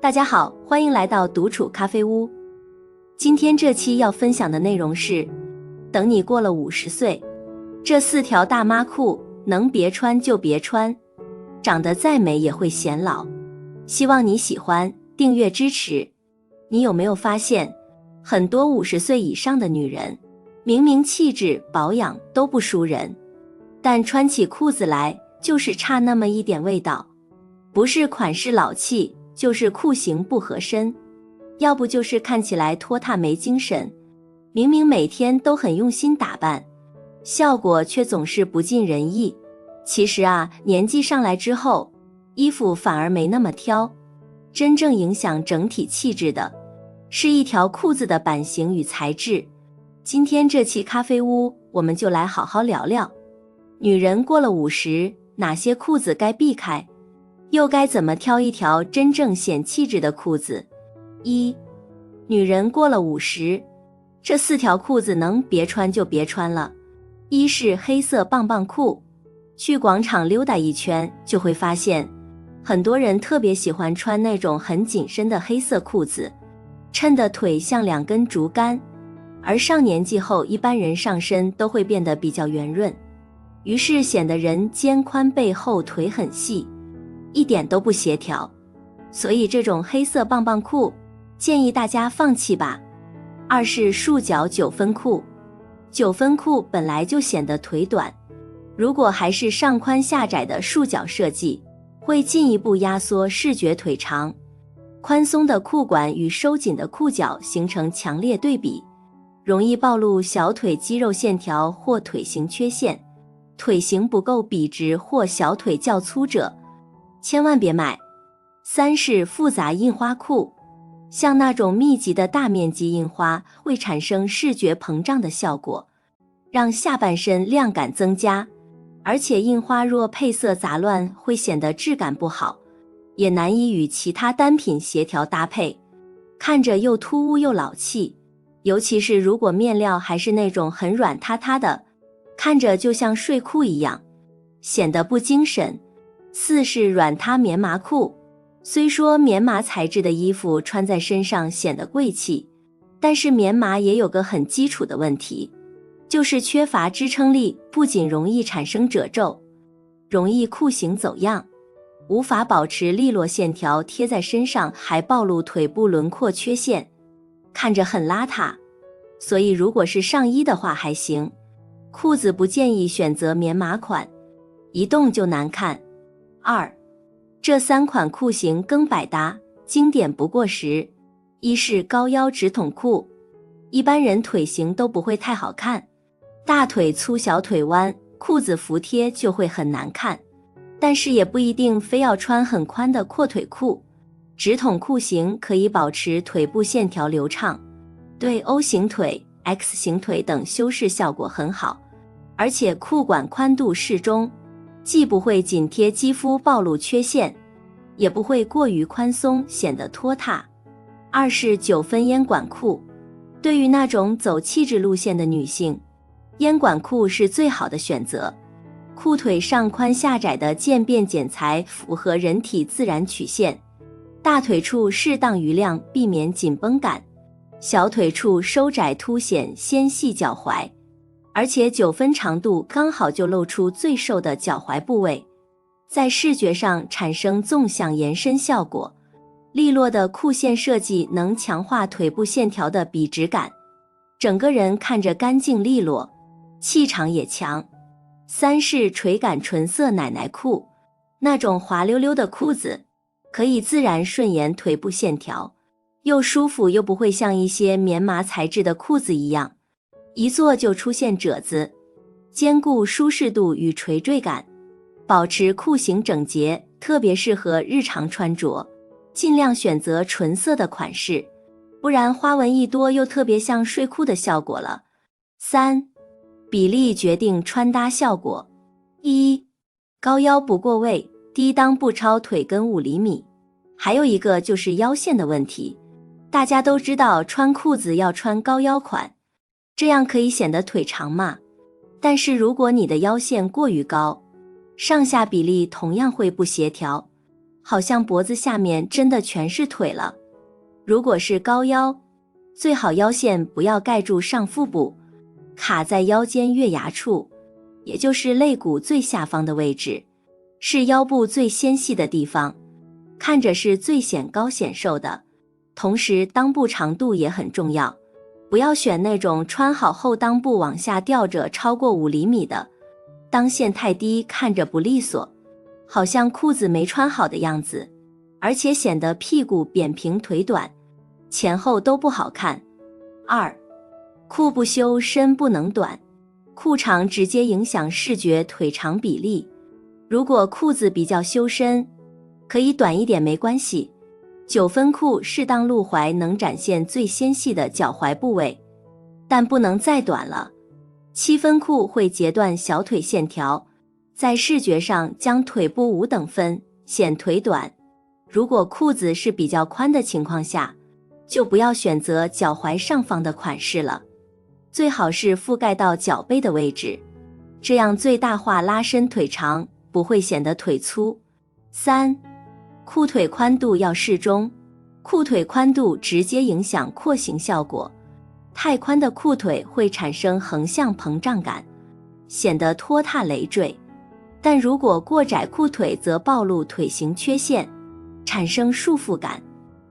大家好，欢迎来到独处咖啡屋。今天这期要分享的内容是，等你过了50岁，这4条大妈裤能别穿就别穿，长得再美也会显老。希望你喜欢，订阅支持。你有没有发现，很多50岁以上的女人，明明气质保养都不输人，但穿起裤子来就是差那么一点味道，不是款式老气，就是裤型不合身，要不就是看起来拖沓没精神。明明每天都很用心打扮，效果却总是不尽人意。其实啊，年纪上来之后，衣服反而没那么挑，真正影响整体气质的，是一条裤子的版型与材质。今天这期咖啡屋，我们就来好好聊聊，女人过了50，哪些裤子该避开，又该怎么挑一条真正显气质的裤子。1. 女人过了50，这4条裤子能别穿就别穿了。一是黑色棒棒裤，去广场溜达一圈就会发现，很多人特别喜欢穿那种很紧身的黑色裤子，衬得腿像2根竹竿，而上年纪后一般人上身都会变得比较圆润，于是显得人肩宽背厚腿很细，一点都不协调。所以这种黑色棒棒裤建议大家放弃吧。2是束脚9分裤，9分裤本来就显得腿短，如果还是上宽下窄的束脚设计，会进一步压缩视觉腿长。宽松的裤管与收紧的裤脚形成强烈对比，容易暴露小腿肌肉线条或腿型缺陷，腿型不够笔直或小腿较粗者千万别买。3是复杂印花裤，像那种密集的大面积印花会产生视觉膨胀的效果，让下半身亮感增加，而且印花若配色杂乱会显得质感不好，也难以与其他单品协调搭配，看着又突兀又老气。尤其是如果面料还是那种很软塌塌的，看着就像睡裤一样，显得不精神。4是软塌棉麻裤，虽说棉麻材质的衣服穿在身上显得贵气，但是棉麻也有个很基础的问题，就是缺乏支撑力，不仅容易产生褶皱，容易裤型走样，无法保持利落线条，贴在身上还暴露腿部轮廓缺陷，看着很邋遢。所以如果是上衣的话还行，裤子不建议选择棉麻款，一动就难看。2. 这3款裤型更百搭，经典不过时。1是高腰直筒裤，一般人腿型都不会太好看，大腿粗小腿弯，裤子服帖就会很难看，但是也不一定非要穿很宽的阔腿裤，直筒裤型可以保持腿部线条流畅，对 O 型腿、X 型腿等修饰效果很好，而且裤管宽度适中，既不会紧贴肌肤暴露缺陷，也不会过于宽松显得拖沓。2是9分烟管裤，对于那种走气质路线的女性，烟管裤是最好的选择。裤腿上宽下窄的渐变剪裁符合人体自然曲线，大腿处适当余量，避免紧绷感，小腿处收窄凸显纤细脚踝，而且9分长度刚好就露出最瘦的脚踝部位，在视觉上产生纵向延伸效果。利落的裤线设计能强化腿部线条的笔直感，整个人看着干净利落，气场也强。3是垂感纯色奶奶裤，那种滑溜溜的裤子，可以自然顺延腿部线条，又舒服又不会像一些棉麻材质的裤子一样，一坐就出现褶子，兼顾舒适度与垂坠感，保持裤型整洁，特别适合日常穿着。尽量选择纯色的款式，不然花纹一多又特别像睡裤的效果了。3. 比例决定穿搭效果。1. 高腰不过位，低裆不超腿根5厘米。还有一个就是腰线的问题，大家都知道穿裤子要穿高腰款，这样可以显得腿长嘛。但是如果你的腰线过于高，上下比例同样会不协调，好像脖子下面真的全是腿了。如果是高腰，最好腰线不要盖住上腹部，卡在腰间月牙处，也就是肋骨最下方的位置，是腰部最纤细的地方，看着是最显高显瘦的。同时裆部长度也很重要，不要选那种穿好后裆部往下吊着超过5厘米的，裆线太低，看着不利索，好像裤子没穿好的样子，而且显得屁股扁平腿短，前后都不好看。2. 裤不修身不能短，裤长直接影响视觉腿长比例。如果裤子比较修身，可以短一点没关系。9分裤适当露踝，能展现最纤细的脚踝部位，但不能再短了。7分裤会截断小腿线条，在视觉上将腿部5等分，显腿短。如果裤子是比较宽的情况下，就不要选择脚踝上方的款式了，最好是覆盖到脚背的位置，这样最大化拉伸腿长，不会显得腿粗。3. 裤腿宽度要适中，裤腿宽度直接影响廓形效果，太宽的裤腿会产生横向膨胀感，显得拖沓累赘，但如果过窄裤腿则暴露腿型缺陷，产生束缚感。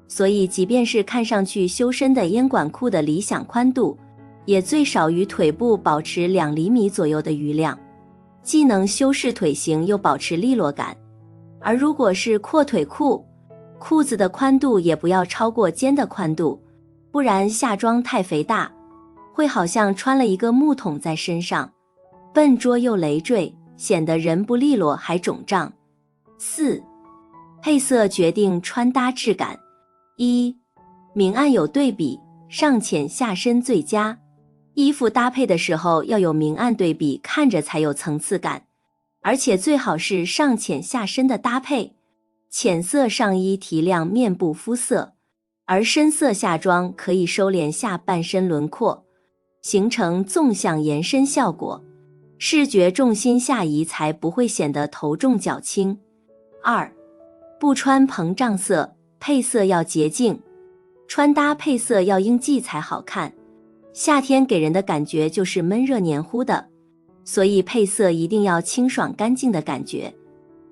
所以即便是看上去修身的烟管裤的理想宽度，也最少于腿部保持2厘米左右的余量，既能修饰腿型又保持利落感。而如果是阔腿裤，裤子的宽度也不要超过肩的宽度，不然下装太肥大，会好像穿了一个木桶在身上，笨拙又累赘，显得人不利落还肿胀。4. 配色决定穿搭质感。1. 明暗有对比，上浅下深最佳。衣服搭配的时候要有明暗对比，看着才有层次感，而且最好是上浅下深的搭配，浅色上衣提亮面部肤色，而深色下装可以收敛下半身轮廓，形成纵向延伸效果，视觉重心下移才不会显得头重脚轻。2. 不穿膨胀色，配色要洁净，穿搭配色要应季才好看。夏天给人的感觉就是闷热黏糊的，所以配色一定要清爽干净的感觉，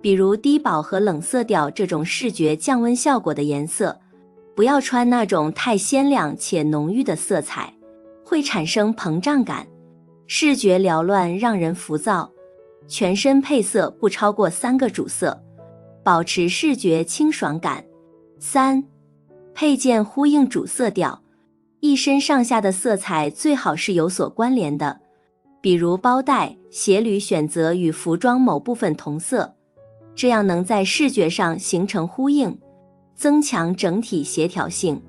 比如低饱和冷色调这种视觉降温效果的颜色，不要穿那种太鲜亮且浓郁的色彩，会产生膨胀感，视觉缭乱让人浮躁。全身配色不超过3个主色，保持视觉清爽感。3. 配件呼应主色调，一身上下的色彩最好是有所关联的，比如包带、鞋履选择与服装某部分同色，这样能在视觉上形成呼应，增强整体协调性。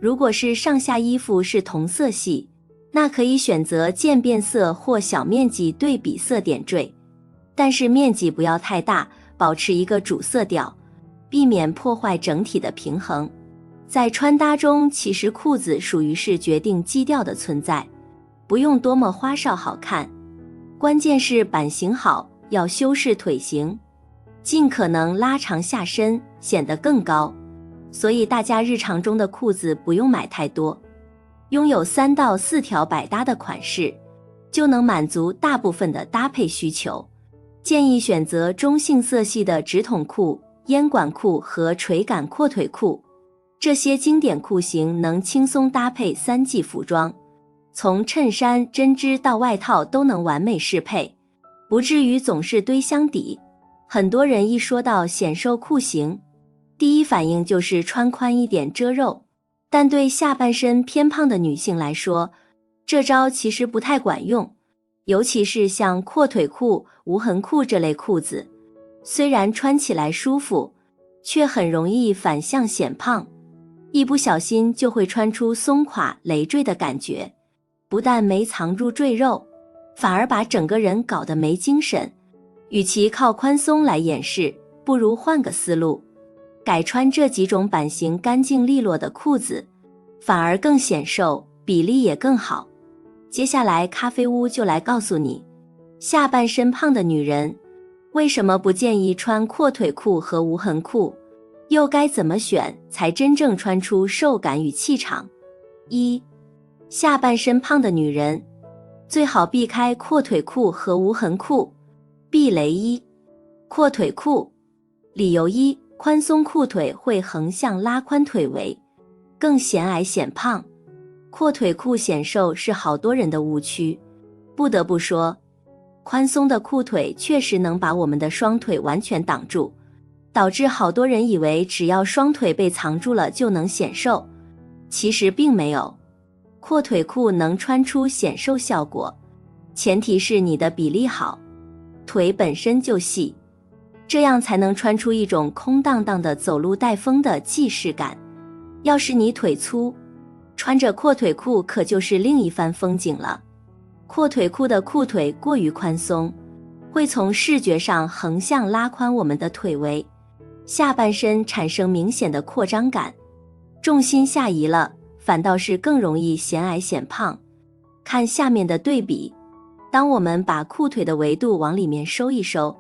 如果是上下衣服是同色系，那可以选择渐变色或小面积对比色点缀，但是面积不要太大，保持一个主色调，避免破坏整体的平衡。在穿搭中，其实裤子属于是决定基调的存在，不用多么花哨好看，关键是版型好，要修饰腿型，尽可能拉长下身，显得更高。所以大家日常中的裤子不用买太多，拥有3到4条百搭的款式，就能满足大部分的搭配需求。建议选择中性色系的直筒裤、烟管裤和垂感阔腿裤，这些经典裤型能轻松搭配3季服装，从衬衫、针织到外套都能完美适配，不至于总是堆箱底。很多人一说到显瘦裤型，第一反应就是穿宽一点遮肉，但对下半身偏胖的女性来说，这招其实不太管用，尤其是像阔腿裤、无痕裤这类裤子，虽然穿起来舒服，却很容易反向显胖，一不小心就会穿出松垮累赘的感觉，不但没藏住赘肉，反而把整个人搞得没精神。与其靠宽松来掩饰，不如换个思路，改穿这几种版型干净利落的裤子，反而更显瘦，比例也更好。接下来咖啡屋就来告诉你，下半身胖的女人为什么不建议穿阔腿裤和无痕裤，又该怎么选才真正穿出瘦感与气场？一、下半身胖的女人最好避开阔腿裤和无痕裤。避雷一、阔腿裤。理由一、宽松裤腿会横向拉宽腿围，更显矮显胖。阔腿裤显瘦是好多人的误区。不得不说，宽松的裤腿确实能把我们的双腿完全挡住，导致好多人以为只要双腿被藏住了就能显瘦，其实并没有。阔腿裤能穿出显瘦效果，前提是你的比例好，腿本身就细，这样才能穿出一种空荡荡的走路带风的既视感。要是你腿粗，穿着阔腿裤可就是另一番风景了。阔腿裤的裤腿过于宽松，会从视觉上横向拉宽我们的腿围，下半身产生明显的扩张感，重心下移了，反倒是更容易显矮显胖。看下面的对比，当我们把裤腿的维度往里面收一收，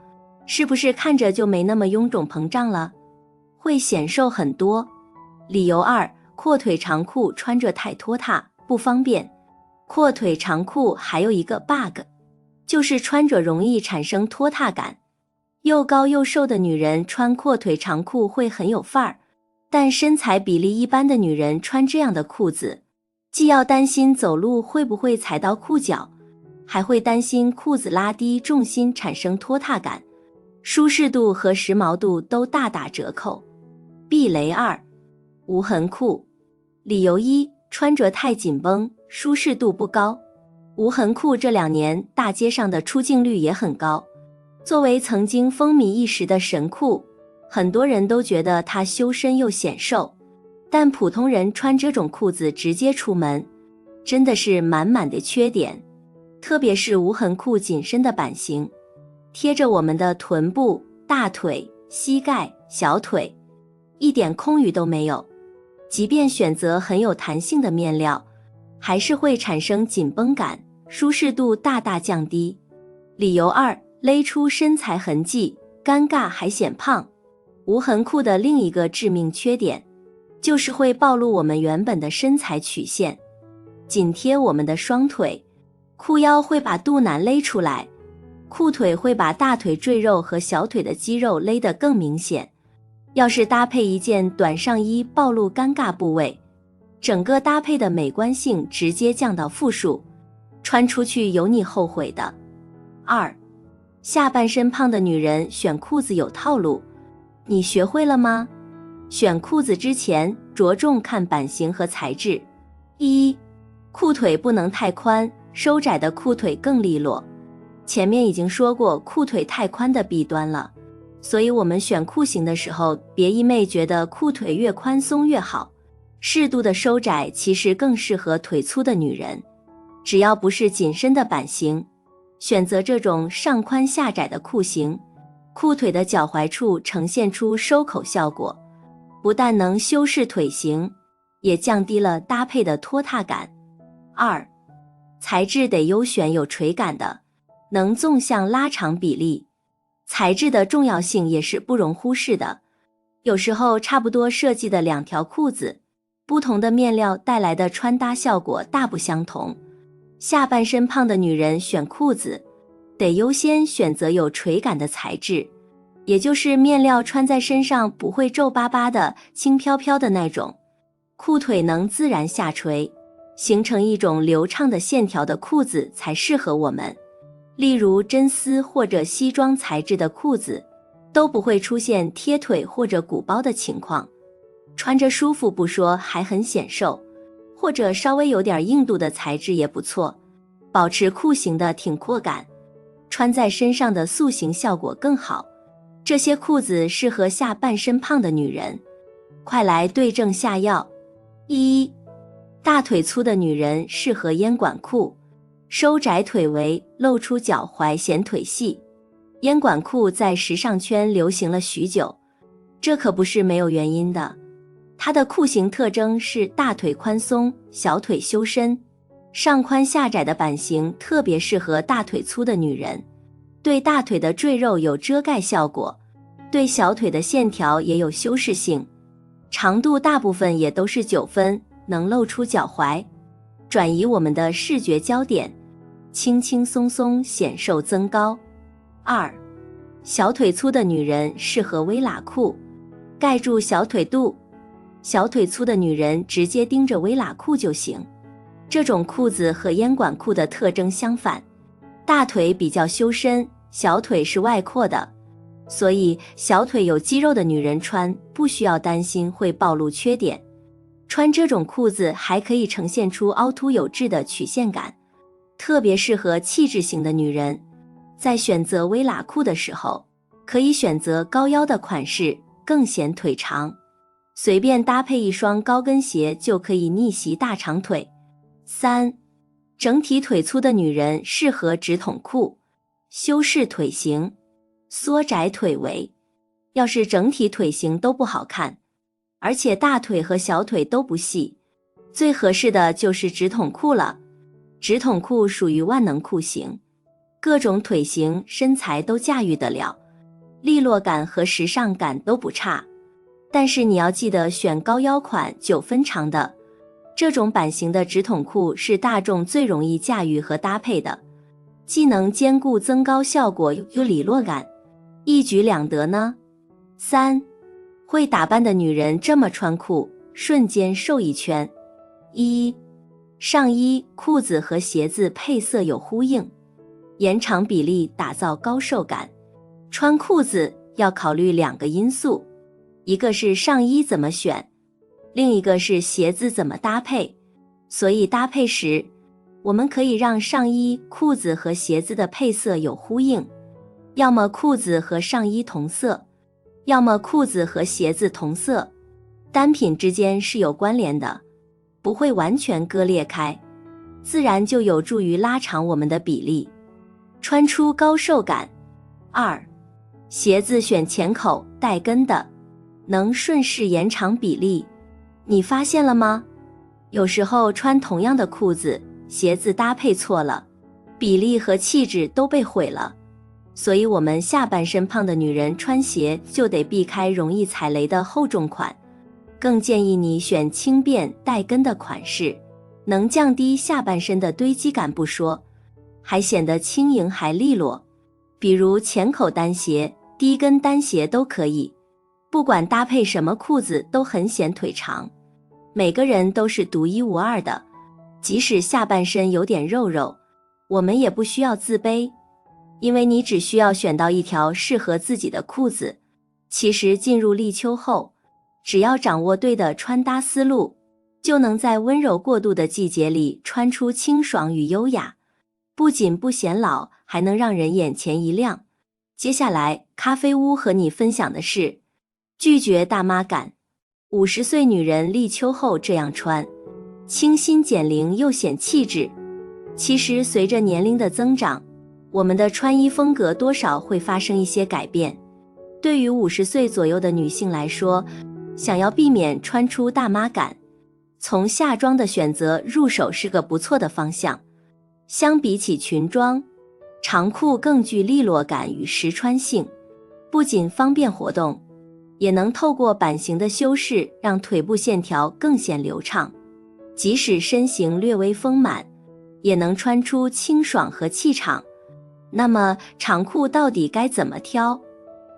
是不是看着就没那么臃肿膨胀了？会显瘦很多。理由二，阔腿长裤穿着太拖沓，不方便。阔腿长裤还有一个 bug， 就是穿着容易产生拖沓感。又高又瘦的女人穿阔腿长裤会很有范儿，但身材比例一般的女人穿这样的裤子，既要担心走路会不会踩到裤脚，还会担心裤子拉低重心产生拖沓感，舒适度和时髦度都大打折扣。避雷二，无痕裤。理由一，穿着太紧绷，舒适度不高。无痕裤这2年大街上的出镜率也很高，作为曾经风靡一时的神裤，很多人都觉得它修身又显瘦，但普通人穿这种裤子直接出门，真的是满满的缺点。特别是无痕裤紧身的版型，贴着我们的臀部、大腿、膝盖、小腿，一点空余都没有。即便选择很有弹性的面料，还是会产生紧绷感，舒适度大大降低。理由二，勒出身材痕迹，尴尬还显胖。无痕裤的另一个致命缺点，就是会暴露我们原本的身材曲线，紧贴我们的双腿，裤腰会把肚腩勒出来，裤腿会把大腿赘肉和小腿的肌肉勒得更明显。要是搭配一件短上衣暴露尴尬部位，整个搭配的美观性直接降到负数，穿出去有你后悔的。二，下半身胖的女人选裤子有套路，你学会了吗？选裤子之前着重看版型和材质。一，裤腿不能太宽，收窄的裤腿更利落。前面已经说过裤腿太宽的弊端了，所以我们选裤型的时候，别一昧觉得裤腿越宽松越好，适度的收窄其实更适合腿粗的女人。只要不是紧身的版型，选择这种上宽下窄的裤型，裤腿的脚踝处呈现出收口效果，不但能修饰腿型，也降低了搭配的拖沓感。二，材质得优选有垂感的，能纵向拉长比例。材质的重要性也是不容忽视的，有时候差不多设计的2条裤子，不同的面料带来的穿搭效果大不相同。下半身胖的女人选裤子，得优先选择有垂感的材质，也就是面料穿在身上不会皱巴巴的、轻飘飘的那种，裤腿能自然下垂，形成一种流畅的线条的裤子才适合我们。例如真丝或者西装材质的裤子，都不会出现贴腿或者鼓包的情况，穿着舒服不说，还很显瘦。或者稍微有点硬度的材质也不错，保持裤型的挺阔感，穿在身上的塑形效果更好。这些裤子适合下半身胖的女人。快来对症下药。一，大腿粗的女人适合烟管裤，收窄腿围，露出脚踝，显腿细。烟管裤在时尚圈流行了许久，这可不是没有原因的。它的裤型特征是大腿宽松，小腿修身，上宽下窄的版型特别适合大腿粗的女人，对大腿的赘肉有遮盖效果，对小腿的线条也有修饰性，长度大部分也都是9分，能露出脚踝，转移我们的视觉焦点，轻轻松松显瘦增高。2. 小腿粗的女人适合微喇裤，盖住小腿肚。小腿粗的女人直接盯着微喇裤就行。这种裤子和烟管裤的特征相反，大腿比较修身，小腿是外扩的，所以小腿有肌肉的女人穿不需要担心会暴露缺点。穿这种裤子还可以呈现出凹凸有致的曲线感，特别适合气质型的女人。在选择微喇裤的时候，可以选择高腰的款式，更显腿长。随便搭配一双高跟鞋就可以逆袭大长腿。3. 整体腿粗的女人适合直筒裤，修饰腿型，缩窄腿围。要是整体腿型都不好看，而且大腿和小腿都不细，最合适的就是直筒裤了。直筒裤属于万能裤型，各种腿型身材都驾驭得了，利落感和时尚感都不差。但是你要记得选高腰款9分长的，这种版型的直筒裤是大众最容易驾驭和搭配的，既能兼顾增高效果又理落感，一举两得呢。3. 会打扮的女人这么穿裤，瞬间瘦一圈。1. 上衣、裤子和鞋子配色有呼应，延长比例打造高瘦感。穿裤子要考虑2个因素，一个是上衣怎么选，另一个是鞋子怎么搭配。所以搭配时，我们可以让上衣、裤子和鞋子的配色有呼应，要么裤子和上衣同色，要么裤子和鞋子同色，单品之间是有关联的，不会完全割裂开，自然就有助于拉长我们的比例，穿出高瘦感。2. 鞋子选浅口带跟的，能顺势延长比例。你发现了吗？有时候穿同样的裤子，鞋子搭配错了，比例和气质都被毁了。所以我们下半身胖的女人穿鞋就得避开容易踩雷的厚重款，更建议你选轻便带跟的款式，能降低下半身的堆积感不说，还显得轻盈还利落。比如浅口单鞋、低跟单鞋都可以，不管搭配什么裤子都很显腿长。每个人都是独一无二的，即使下半身有点肉肉，我们也不需要自卑，因为你只需要选到一条适合自己的裤子。其实进入立秋后，只要掌握对的穿搭思路，就能在温柔过渡的季节里穿出清爽与优雅，不仅不显老，还能让人眼前一亮。接下来咖啡屋和你分享的是拒绝大妈感。50岁女人立秋后这样穿，清新减龄又显气质。其实随着年龄的增长，我们的穿衣风格多少会发生一些改变。对于50岁左右的女性来说，想要避免穿出大妈感，从夏装的选择入手是个不错的方向。相比起裙装，长裤更具利落感与实穿性，不仅方便活动，也能透过版型的修饰让腿部线条更显流畅。即使身形略微丰满，也能穿出清爽和气场。那么长裤到底该怎么挑？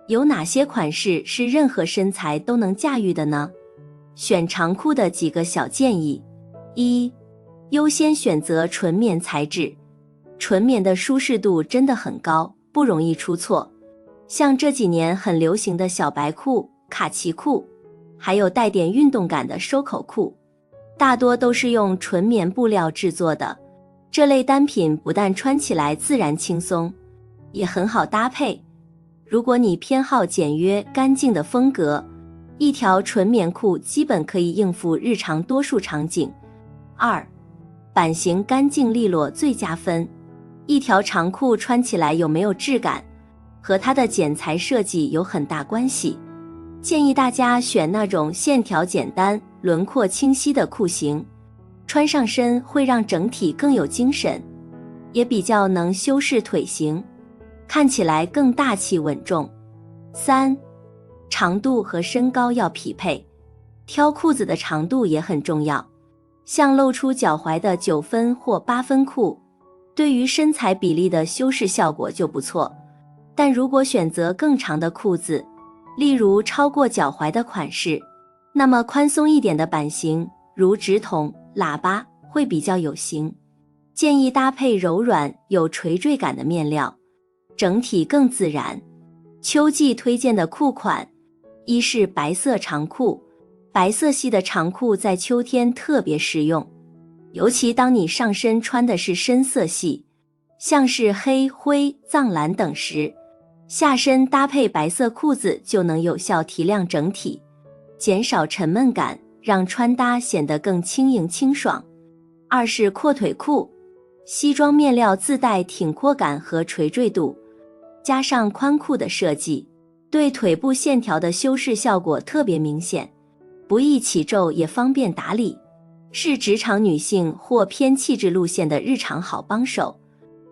有哪些款式是任何身材都能驾驭的呢？选长裤的几个小建议。1. 优先选择纯棉材质，纯棉的舒适度真的很高，不容易出错。像这几年很流行的小白裤、卡其裤，还有带点运动感的收口裤，大多都是用纯棉布料制作的。这类单品不但穿起来自然轻松，也很好搭配。如果你偏好简约干净的风格，一条纯棉裤基本可以应付日常多数场景。2. 版型干净利落最加分。一条长裤穿起来有没有质感，和它的剪裁设计有很大关系。建议大家选那种线条简单、轮廓清晰的裤型，穿上身会让整体更有精神，也比较能修饰腿型，看起来更大气稳重。3. 长度和身高要匹配，挑裤子的长度也很重要。像露出脚踝的9分或8分裤，对于身材比例的修饰效果就不错。但如果选择更长的裤子，例如超过脚踝的款式，那么宽松一点的版型，如直筒、喇叭会比较有型。建议搭配柔软有垂坠感的面料，整体更自然。秋季推荐的裤款，一是白色长裤，白色系的长裤在秋天特别实用，尤其当你上身穿的是深色系，像是黑、灰、藏蓝等时，下身搭配白色裤子就能有效提亮整体，减少沉闷感，让穿搭显得更轻盈清爽。二是阔腿裤，西装面料自带挺阔感和垂坠度，加上宽裤的设计，对腿部线条的修饰效果特别明显，不易起皱也方便打理，是职场女性或偏气质路线的日常好帮手。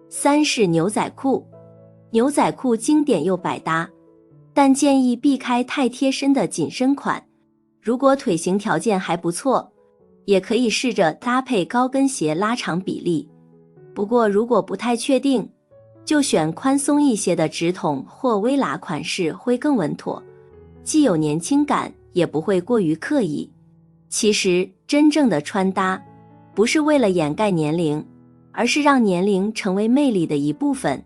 三是牛仔裤，牛仔裤经典又百搭，但建议避开太贴身的紧身款。如果腿型条件还不错，也可以试着搭配高跟鞋拉长比例。不过如果不太确定，就选宽松一些的直筒或微喇款式会更稳妥，既有年轻感，也不会过于刻意。其实真正的穿搭不是为了掩盖年龄，而是让年龄成为魅力的一部分。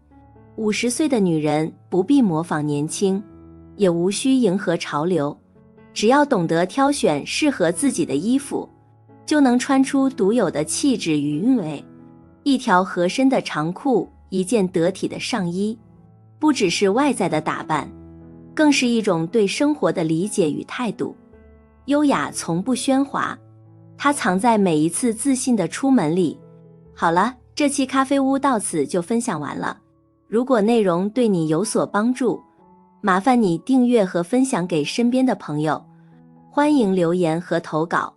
50岁的女人不必模仿年轻，也无需迎合潮流，只要懂得挑选适合自己的衣服，就能穿出独有的气质与韵味。一条合身的长裤，一件得体的上衣，不只是外在的打扮，更是一种对生活的理解与态度。优雅从不喧哗，它藏在每一次自信的出门里。好了，这期咖啡屋到此就分享完了。如果内容对你有所帮助，麻烦你订阅和分享给身边的朋友。欢迎留言和投稿，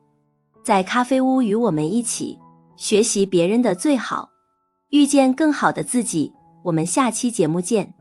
在咖啡屋与我们一起学习别人的最好，遇见更好的自己。我们下期节目见。